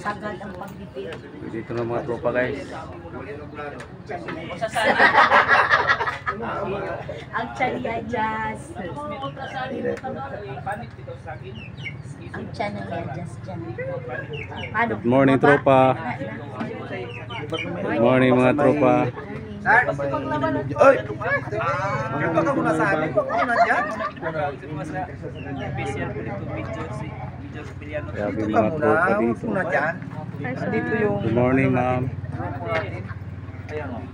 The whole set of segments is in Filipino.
Sagad ang pagbibig. Dito na mga tropa guys. Ang chaniya jazz. Ang chaniya jazz dyan. Good morning tropa. Good morning mga tropa. Oy! Kaya ka muna sa amin, huwag muna dyan. Grabe Dito ka mga muna, tropa huwag dito. muna dyan. Dito yung... Good morning ma'am. Ayan o.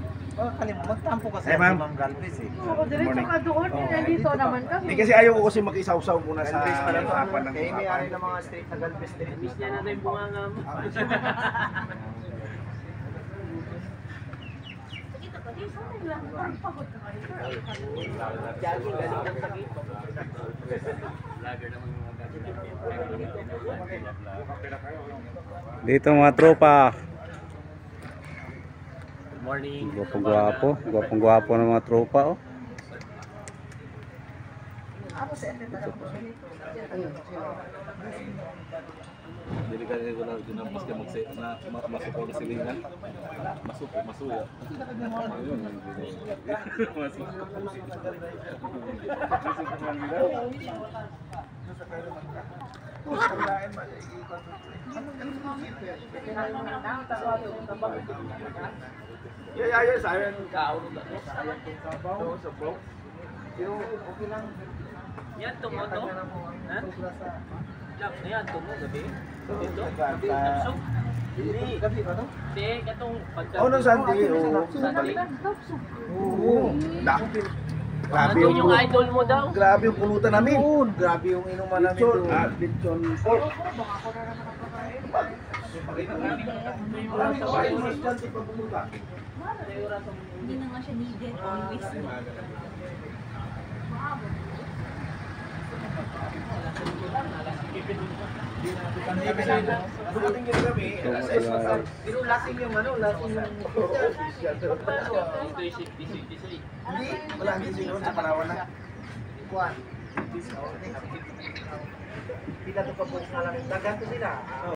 Magtampo kasi Hey, ma'am. si Ma'am Galvez eh. Oo, diretso ka doon. Nandito naman kami. Hindi kasi ayaw ko kasi makisaw-saw muna sa Galvez pala to. usapan ng Kaya may-ari ng mga street na Galvez street. Miss niya na rin bunganga mo. Jogging, galing ng sakit. Dito mga tropa. Good morning. Gwapong gwapo ng mga tropa oh. Jadi kan ko na ginampas ka masuko na silingan. Masuya. Ayun. Masuk. Yeah, sayang Yan, tumo to? Ha? Lap na yan, tumo gabi? Dito? Tapsok? Gabi ba to? Hindi, katong pagka... Oh, nang Sunday, oo. Sunday. Oo. Grabe Nandun yung idol mo daw. Grabe yung pulutan namin. Doon, grabe yung inuman namin doon. Lechon pork. Hindi na nga siya needed. Always. Dumating din kami, alas 6 pero lasing yung ano, lasing yung... Hindi, wala hindi siguro sa Palawan na. Kuwan. Pila to ka po na lang. Dagan to sila.